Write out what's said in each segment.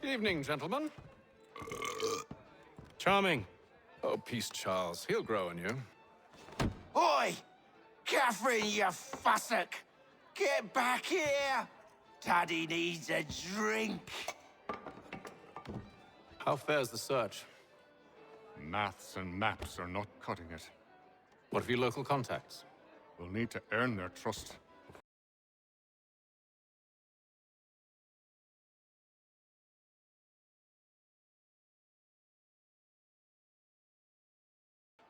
Evening, gentlemen. Charming. Oh, peace, Charles. He'll grow on you. Oi! Catherine, you fussock! Get back here! Daddy needs a drink. How fares the search? Maths and maps are not cutting it. What of your local contacts? We'll need to earn their trust.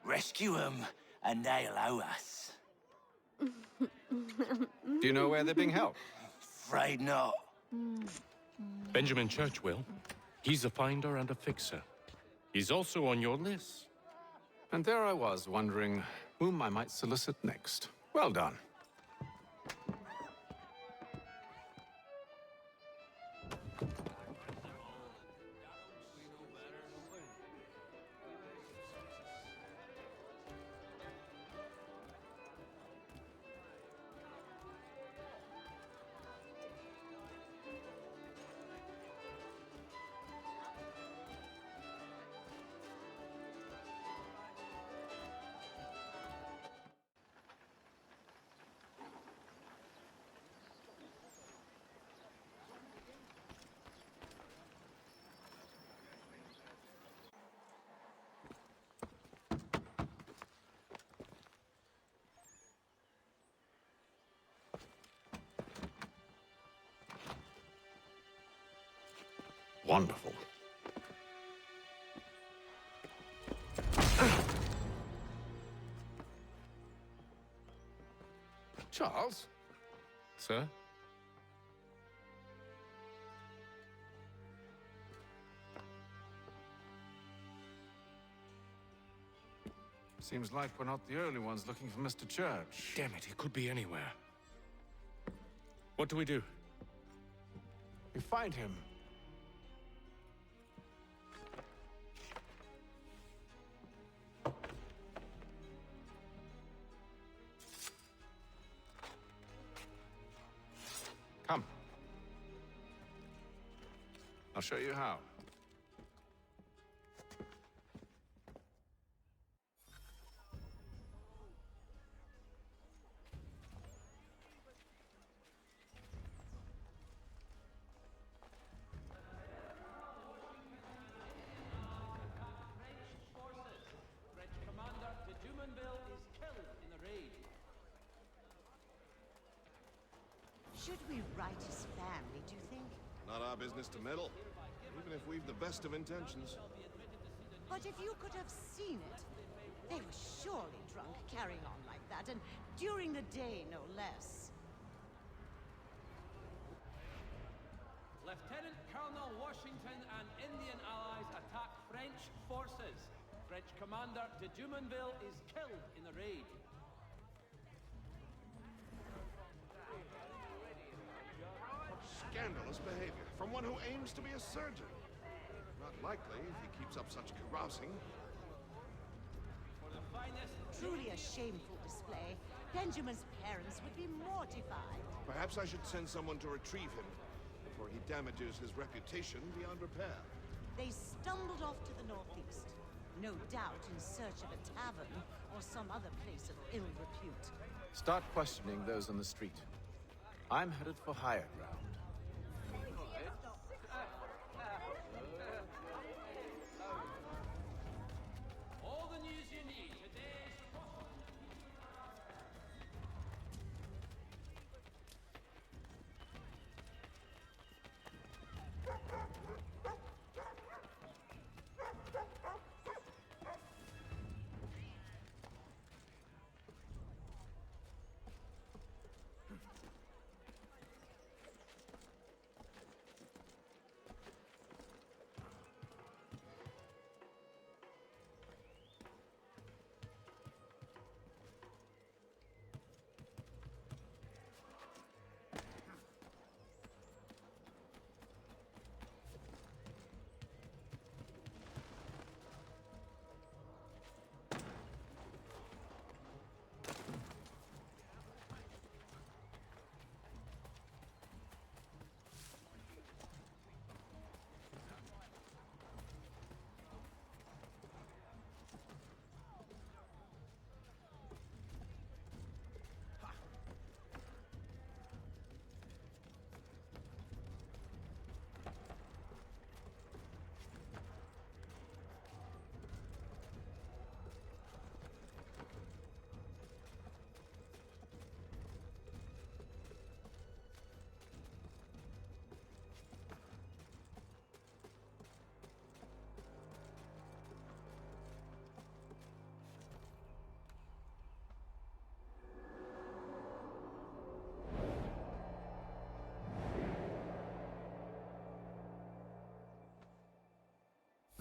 Rescue them, and they'll owe us. Do you know where they're being held? Afraid not. Benjamin Church will. He's a finder and a fixer. He's also on your list. And there I was, wondering whom I might solicit next. Well done. Wonderful. Charles? Sir? Seems like we're not the only ones looking for Mr. Church. Damn it, he could be anywhere. What do we do? You find him. Come. I'll show you how. Should we write his family, do you think? Not our business to meddle, even if we've the best of intentions. But if you could have seen it, they were surely drunk carrying on like that, and during the day, no less. Lieutenant Colonel Washington and Indian allies attack French forces. French commander de Jumonville is killed in the raid. Scandalous behavior from one who aims to be a surgeon. Not likely if he keeps up such carousing. For the finest... Truly a shameful display. Benjamin's parents would be mortified. Perhaps I should send someone to retrieve him before he damages his reputation beyond repair. They stumbled off to the northeast, no doubt in search of a tavern or some other place of ill repute. Start questioning those on the street. I'm headed for higher ground. All the news you need today's...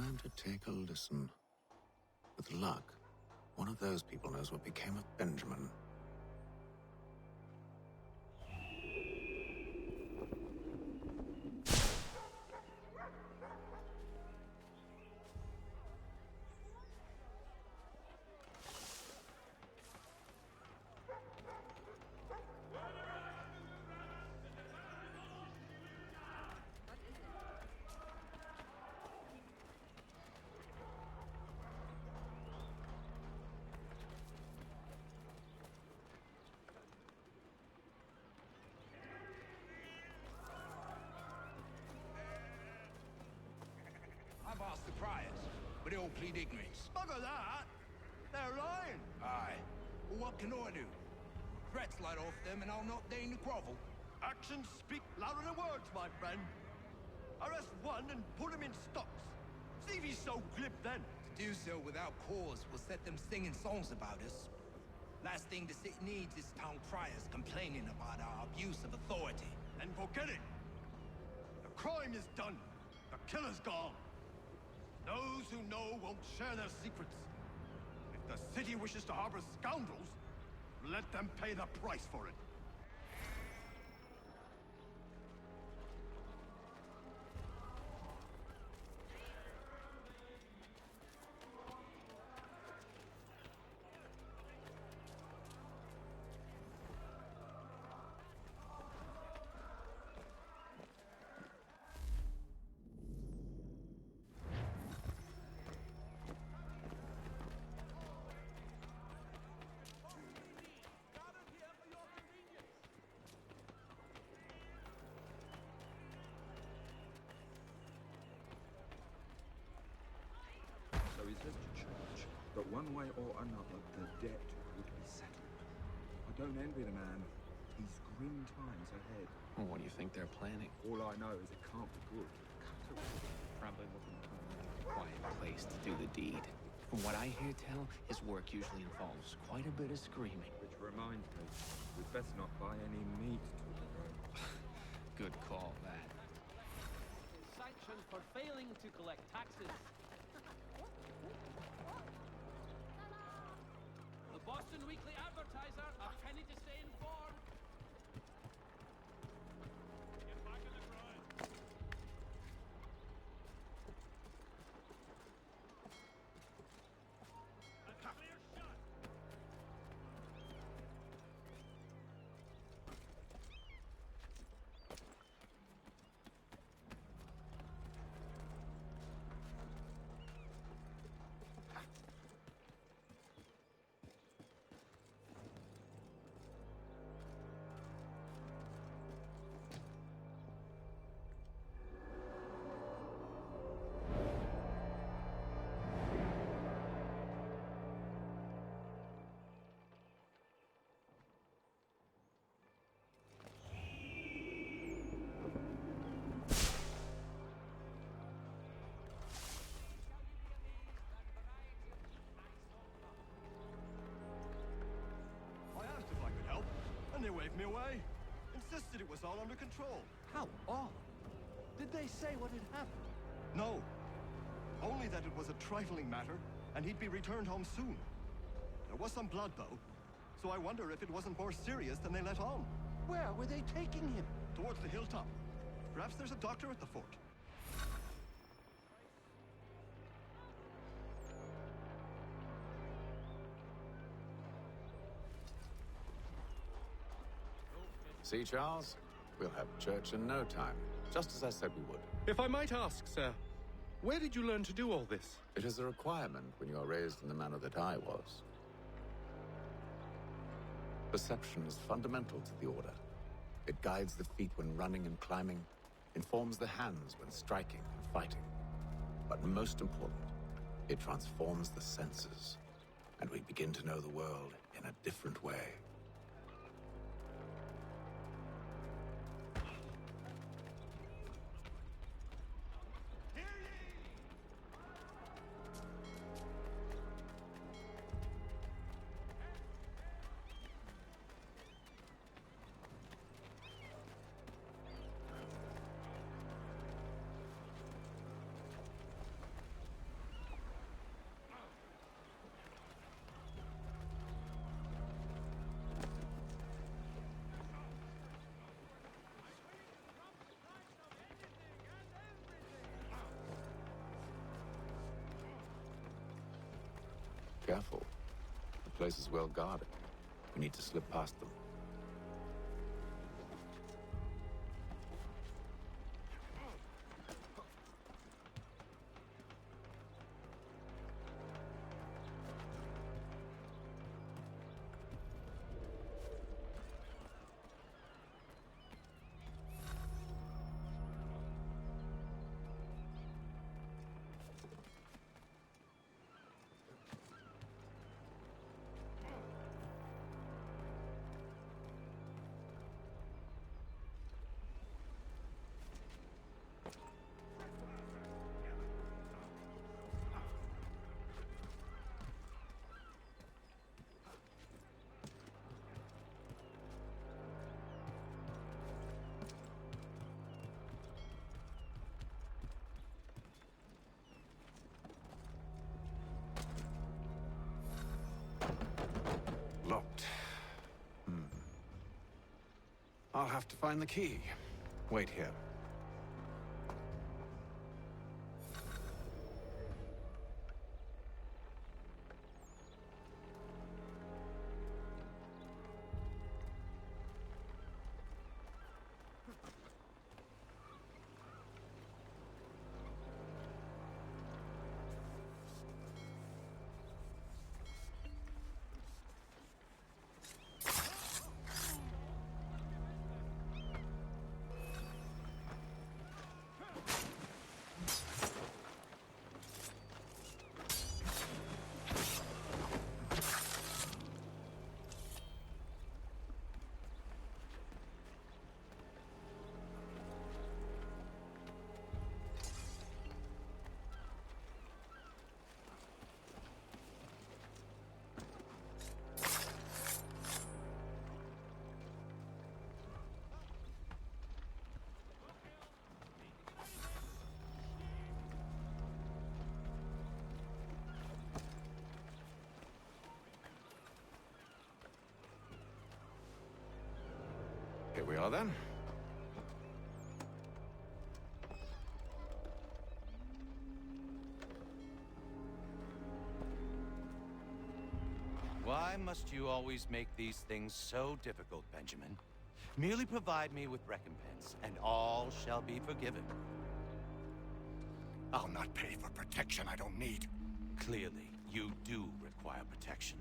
Time to take a listen. With luck, one of those people knows what became of Benjamin. I've asked the criers, but they all plead ignorance. Bugger that! They're lying! Aye. Well, what can I do? Threats light off them and I'll not deign to grovel. Actions speak louder than words, my friend. Arrest one and put him in stocks. See if he's so glib then. To do so without cause will set them singing songs about us. Last thing the city needs is town criers complaining about our abuse of authority. Then forget it. The crime is done. The killer's gone. Those who know won't share their secrets. If the city wishes to harbor scoundrels, let them pay the price for it. So he says to church that one way or another the debt would be settled. I don't envy the man. He's grim times ahead. Well, what do you think they're planning? All I know is it can't be good. Probably looking for a quiet place to do the deed. From what I hear tell, his work usually involves quite a bit of screaming. Which reminds me, we'd best not buy any meat tomorrow. Good call, that. Sanctioned for failing to collect taxes. The Boston Weekly Advertiser, a penny to stay informed. Get back in the grind. A clear shot. And they waved me away. Insisted it was all under control. How odd. Did they say what had happened? No. Only that it was a trifling matter, and he'd be returned home soon. There was some blood, though, so I wonder if it wasn't more serious than they let on. Where were they taking him? Towards the hilltop. Perhaps there's a doctor at the fort. See, Charles? We'll have church in no time, just as I said we would. If I might ask, sir, where did you learn to do all this? It is a requirement when you are raised in the manner that I was. Perception is fundamental to the Order. It guides the feet when running and climbing, informs the hands when striking and fighting. But most important, it transforms the senses, and we begin to know the world in a different way. Careful. The place is well guarded. We need to slip past them. Locked. I'll have to find the key. Wait here. Here we are then. Why must you always make these things so difficult, Benjamin? Merely provide me with recompense, and all shall be forgiven. I'll not pay for protection I don't need. Clearly, you do require protection.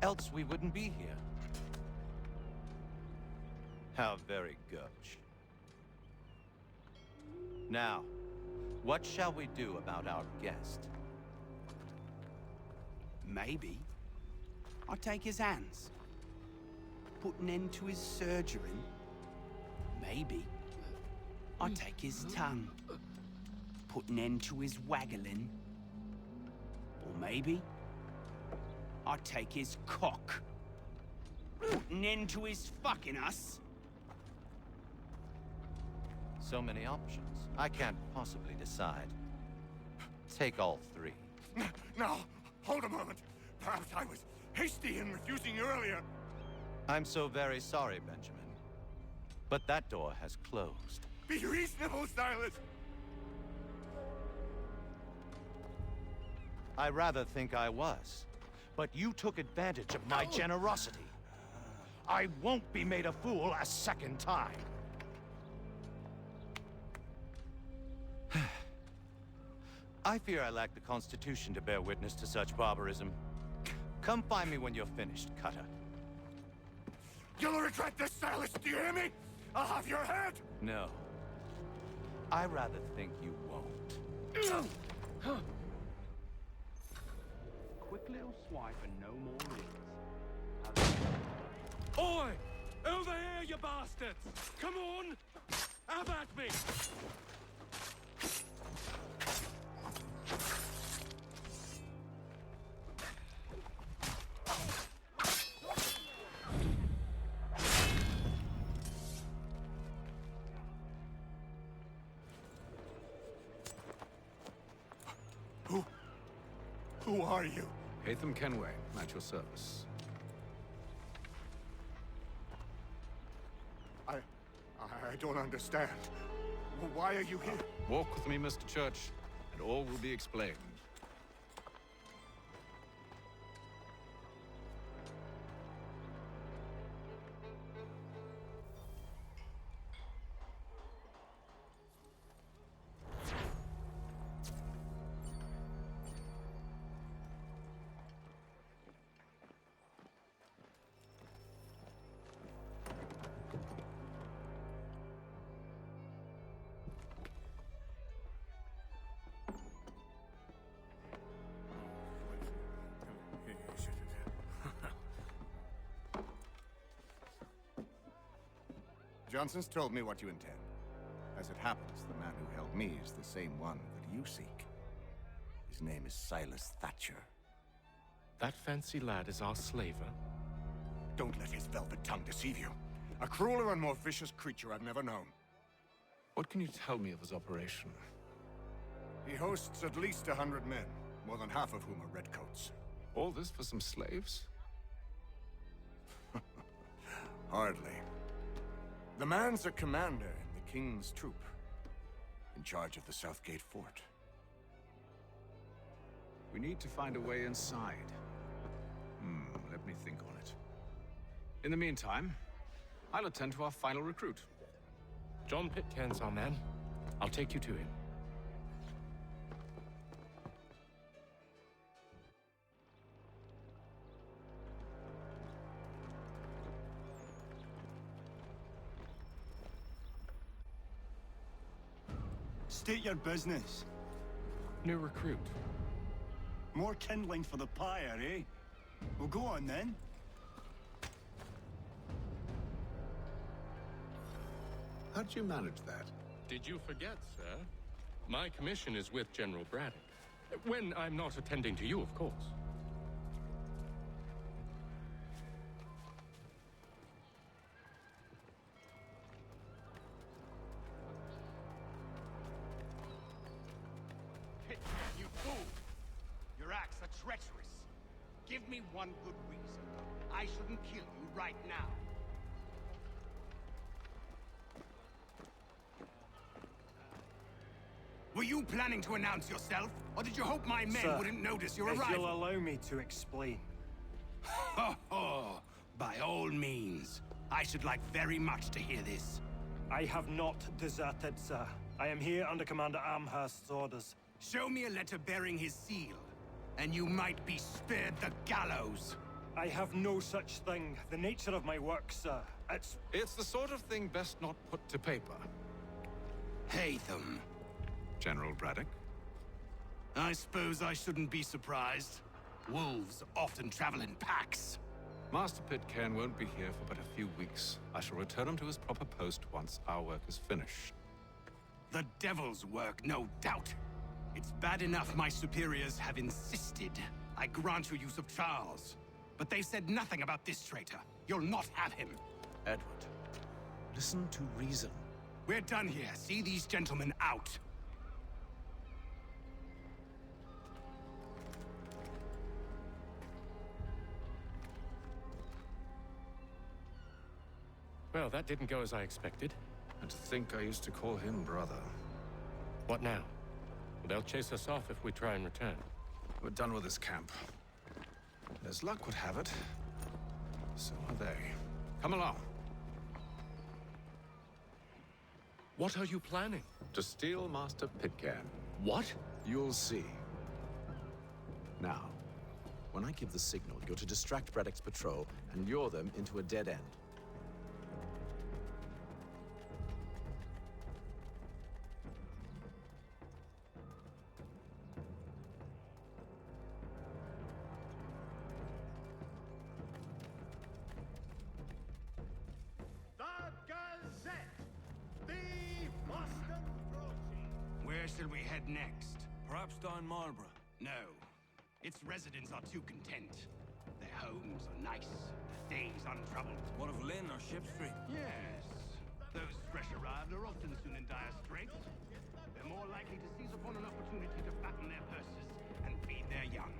Else we wouldn't be here. How very gauche. Now, what shall we do about our guest? Maybe I'll take his hands. Put an end to his surgery. Maybe I'll take his tongue. Put an end to his waggling. Or maybe I'll take his cock. Put an end to his fucking us. So many options. I can't possibly decide. Take all three. Now, hold a moment. Perhaps I was hasty in refusing you earlier. I'm so very sorry, Benjamin. But that door has closed. Be reasonable, Silas. I rather think I was. But you took advantage of my generosity. I won't be made a fool a second time. I fear I lack the constitution to bear witness to such barbarism. Come find me when you're finished, Cutter. You'll regret this, Silas, do you hear me? I'll have your head! No. I rather think you won't. Quick little swipe and no more rings. Oi! Over here, you bastards! Come on! Have at me! Who are you? Hatham Kenway, at your service. I don't understand. Why are you here? Walk with me, Mr. Church, and all will be explained. Johnson's told me what you intend. As it happens, the man who held me is the same one that you seek. His name is Silas Thatcher. That fancy lad is our slaver? Don't let his velvet tongue deceive you. A crueler and more vicious creature I've never known. What can you tell me of his operation? He hosts at least 100 men, more than half of whom are redcoats. All this for some slaves? Hardly. The man's a commander in the King's troop, in charge of the Southgate Fort. We need to find a way inside. Let me think on it. In the meantime, I'll attend to our final recruit. John Pitcairn's our man. I'll take you to him. State your business. New recruit. More kindling for the pyre, eh? Well, go on then. How'd you manage that? Did you forget, sir? My commission is with General Braddock. When I'm not attending to you, of course. Pitcairn, you fool! Your acts are treacherous. Give me one good reason I shouldn't kill you right now. Were you planning to announce yourself, or did you hope my men Sir, wouldn't notice your if arrival? you'll allow me to explain. Ho ho! By all means. I should like very much to hear this. I have not deserted, sir. I am here under Commander Amherst's orders. Show me a letter bearing his seal, and you might be spared the gallows. I have no such thing. The nature of my work, sir, It's the sort of thing best not put to paper. Hatham. General Braddock? I suppose I shouldn't be surprised. Wolves often travel in packs. Master Pitcairn won't be here for but a few weeks. I shall return him to his proper post once our work is finished. The devil's work, no doubt. It's bad enough my superiors have insisted I grant you use of Charles. But they've said nothing about this traitor. You'll not have him. Edward, listen to reason. We're done here. See these gentlemen out. Well, that didn't go as I expected. And to think I used to call him brother. What now? They'll chase us off if we try and return. We're done with this camp. As luck would have it, so are they. Come along. What are you planning? To steal Master Pitcairn. What? You'll see. Now, when I give the signal, you're to distract Braddock's patrol and lure them into a dead end. Where shall we head next? Perhaps down Marlborough. No. Its residents are too content. Their homes are nice, the days untroubled. What of Lynn or Ship Street? Yes. Those fresh arrived are often soon in dire straits. They're more likely to seize upon an opportunity to fatten their purses and feed their young.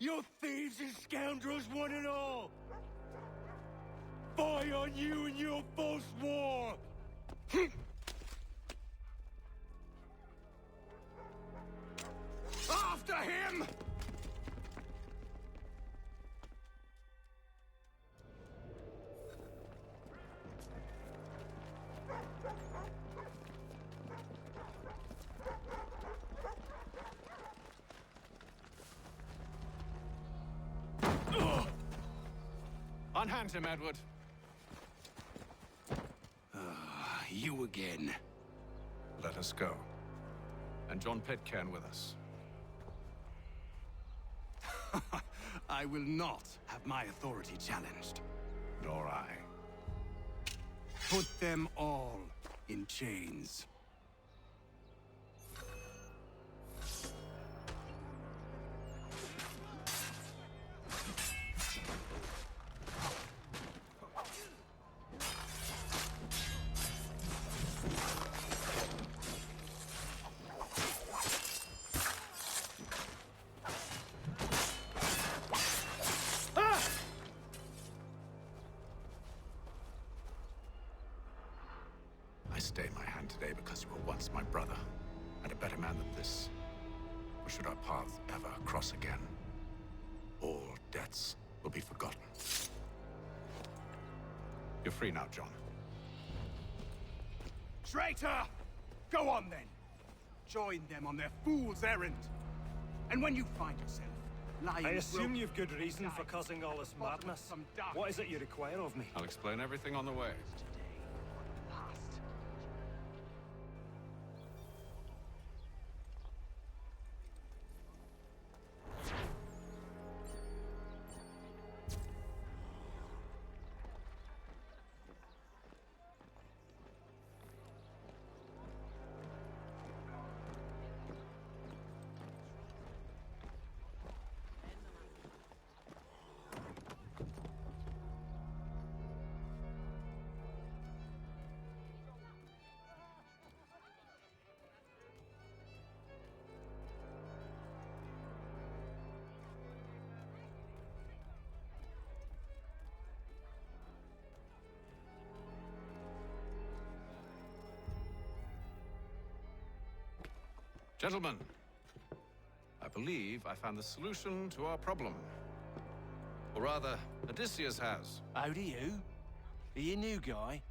You thieves and scoundrels, one and all! Fie on you and your false war! After him! Unhand him, Edward. You again. Let us go. And John Pitcairn with us. I will not have my authority challenged. Nor I. Put them all in chains. I stay my hand today because you were once my brother, and a better man than this. Or should our paths ever cross again, all debts will be forgotten. You're free now, John. Traitor! Go on then. Join them on their fool's errand. And when you find yourself lying... I assume you've good reason for causing all this madness. What is it you require of me? I'll explain everything on the way. Gentlemen, I believe I found the solution to our problem. Or rather, Odysseus has. How do you? Are you a new guy?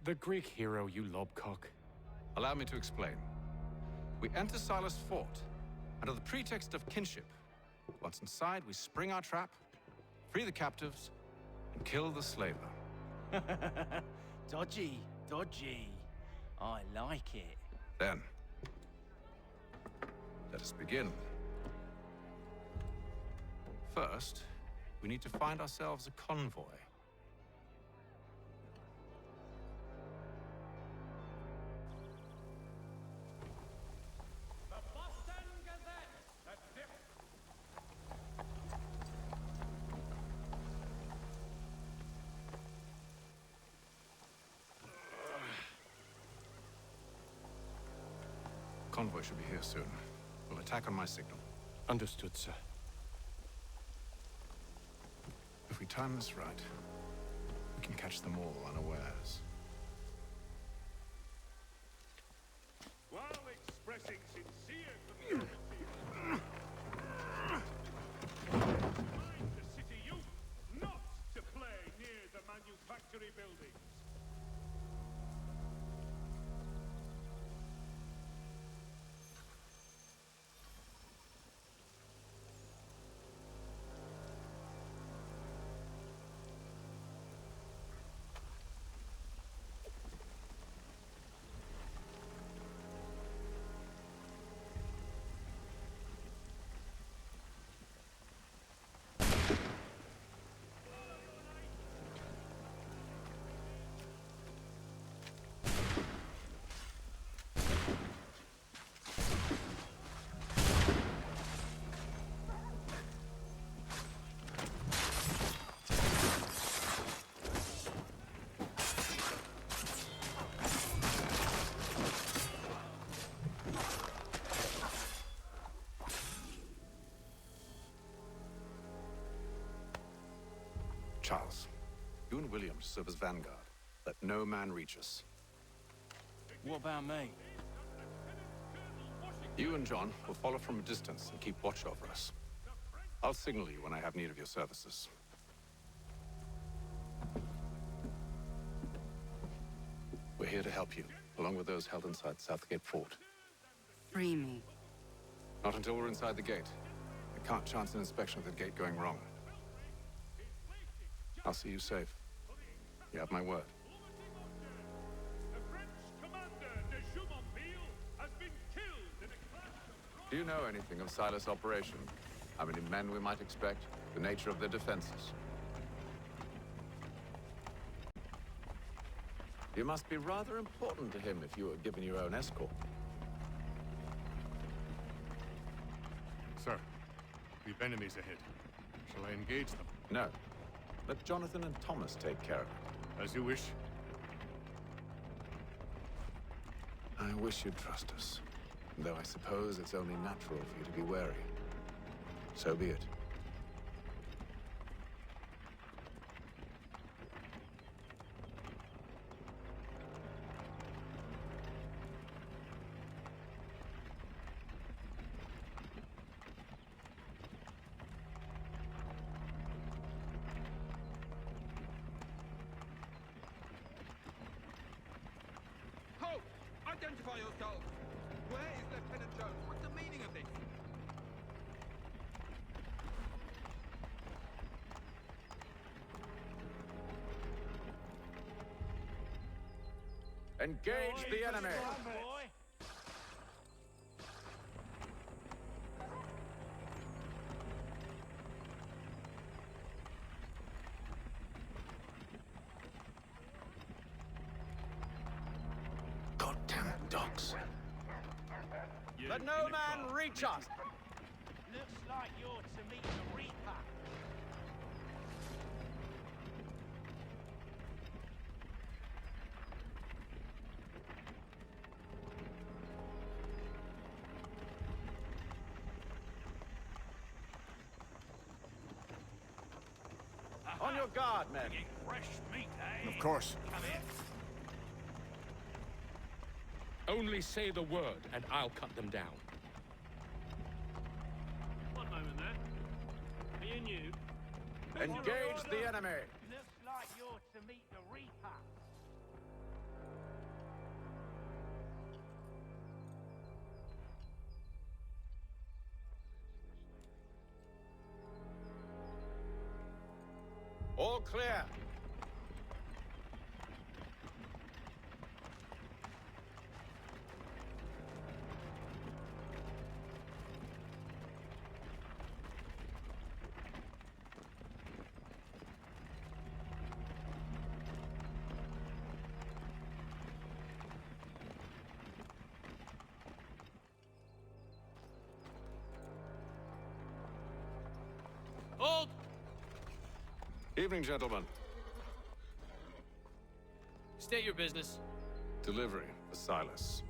The Greek hero, you lobcock. Allow me to explain. We enter Silas' fort, under the pretext of kinship. Once inside, we spring our trap, free the captives, and kill the slaver. Dodgy, dodgy. I like it. Then, let us begin. First, we need to find ourselves a convoy. Convoy should be here soon. We'll attack on my signal. Understood, sir. If we time this right, we can catch them all unawares. While expressing sincere community, remind the city youth not to play near the manufactory buildings. Charles, you and William serve as vanguard. Let no man reach us. What about me? You and John will follow from a distance and keep watch over us. I'll signal you when I have need of your services. We're here to help you, along with those held inside Southgate Fort. Free me. Not until we're inside the gate. I can't chance an inspection of the gate going wrong. I'll see you safe. You have my word. Do you know anything of Silas' operation? How many men we might expect? The nature of their defenses? You must be rather important to him if you were given your own escort. Sir, we've enemies ahead. Shall I engage them? No. Let Jonathan and Thomas take care of it. As you wish. I wish you'd trust us. Though I suppose it's only natural for you to be wary. So be it. Halt! Identify yourselves! Where is Lieutenant Jones? What's the meaning of this? Engage the enemy! Goddamn dogs. Let no man reach us! Looks like you're to meet the Reaper. On your guard, men. Fresh meat, eh? Of course. Come here. Only say the word, and I'll cut them down. One moment there. Me and you. Engage the enemy! Looks like you're to meet the Reaper. All clear. Hold! Evening, gentlemen. State your business. Delivery for Silas.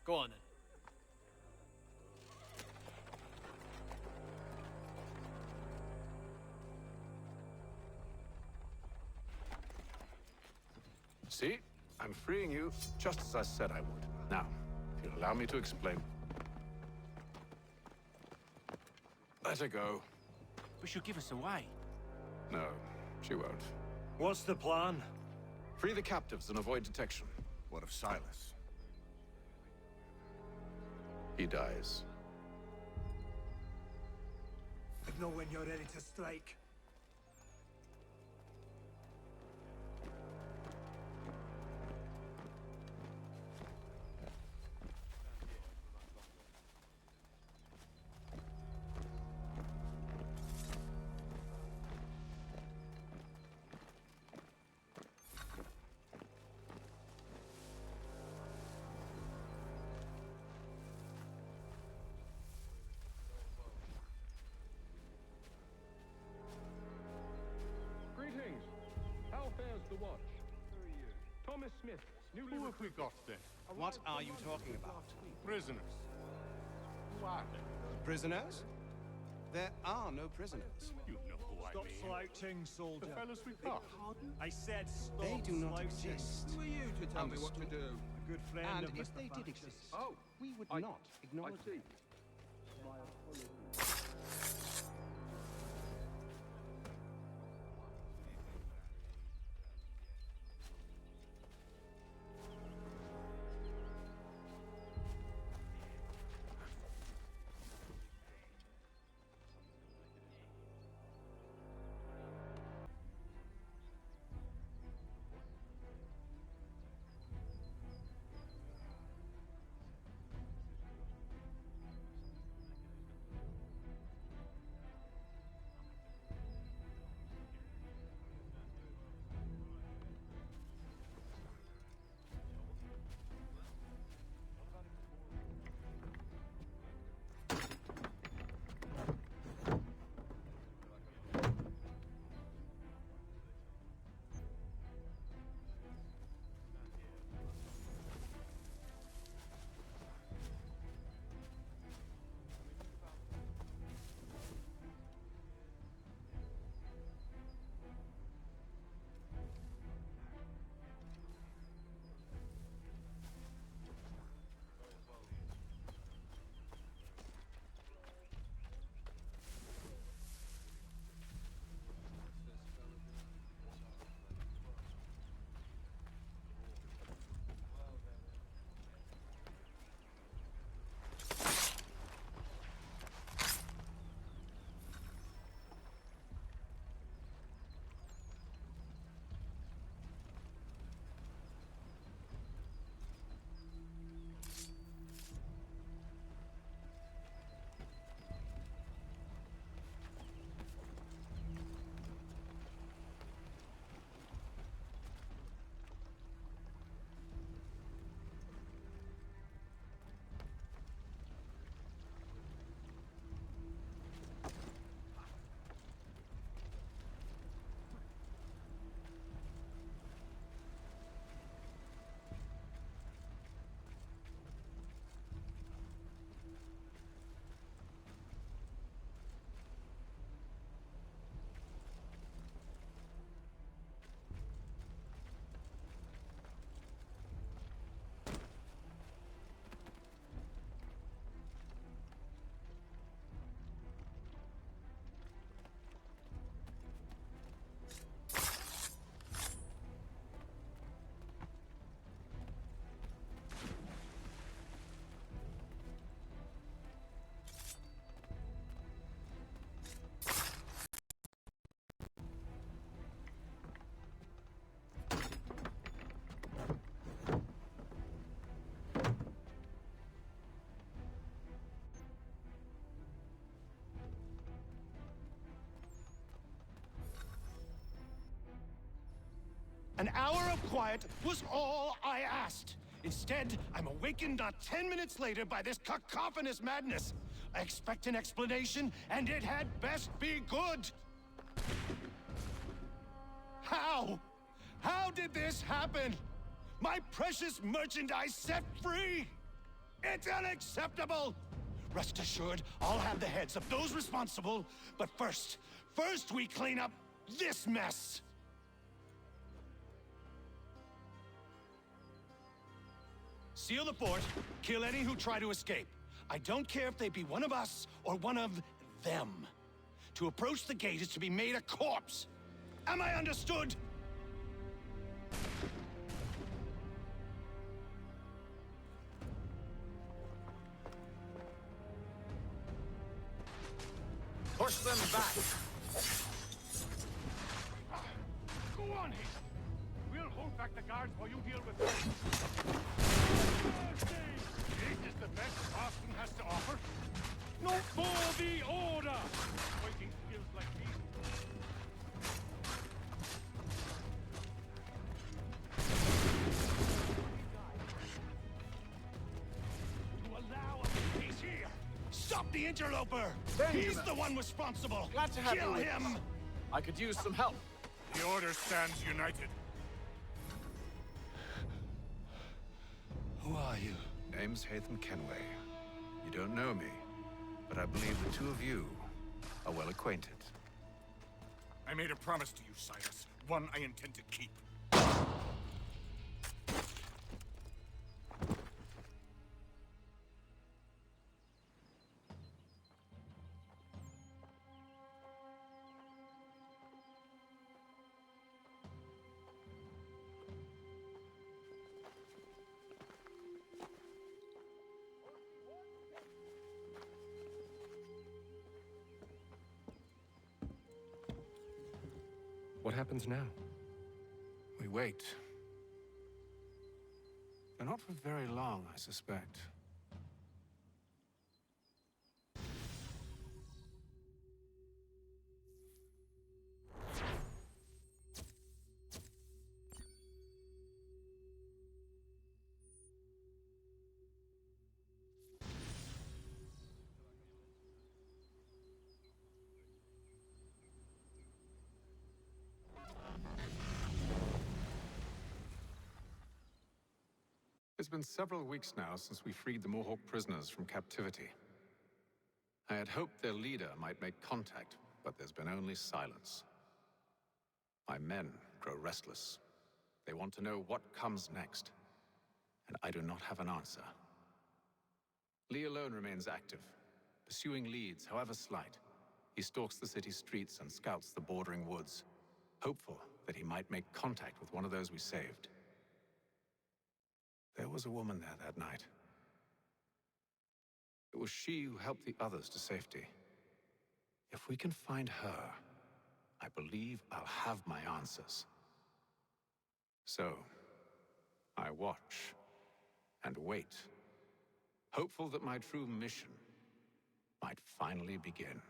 Go on then. See? I'm freeing you just as I said I would. Now, if you'll allow me to explain. Let her go. But she'll give us away. No, she won't. What's the plan? Free the captives and avoid detection. What of Silas? He dies. Know when you're ready to strike. Greetings. How fares the watch? Thomas Smith, newly. Who have we got then? What are you talking about? Prisoners. Who are they? Prisoners? There are no prisoners. You know I Stop mean. slouching, soldier. The fellas we got. I said stop They do not slouching. exist. Who are you to tell me what to do? A good friend And of if Mr. they did Factious. exist, we would not acknowledge them. An hour of quiet was all I asked. Instead, I'm awakened not 10 minutes later by this cacophonous madness. I expect an explanation, and it had best be good. How? How did this happen? My precious merchandise set free? It's unacceptable! Rest assured, I'll have the heads of those responsible, but first we clean up this mess! Seal the fort, kill any who try to escape. I don't care if they be one of us or one of them. To approach the gate is to be made a corpse. Am I understood? Push them back! Go on, Hayden. We'll hold back the guards while you deal with them. This is the best Boston has to offer. No for the order! Fighting skills like these. To allow a peace here! Stop the interloper! Benjamin. He's the one responsible! Glad to have Kill you with him! us. I could use some help. The order stands united. Who are you? Name's Hatham Kenway. You don't know me, but I believe the two of you are well acquainted. I made a promise to you, Cyrus. One I intend to keep. What happens now? We wait. But not for very long, I suspect. It's been several weeks now since we freed the Mohawk prisoners from captivity. I had hoped their leader might make contact, but there's been only silence. My men grow restless. They want to know what comes next, and I do not have an answer. Lee alone remains active, pursuing leads, however slight. He stalks the city streets and scouts the bordering woods, hopeful that he might make contact with one of those we saved. There was a woman there that night. It was she who helped the others to safety. If we can find her, I believe I'll have my answers. So, I watch and wait, hopeful that my true mission might finally begin.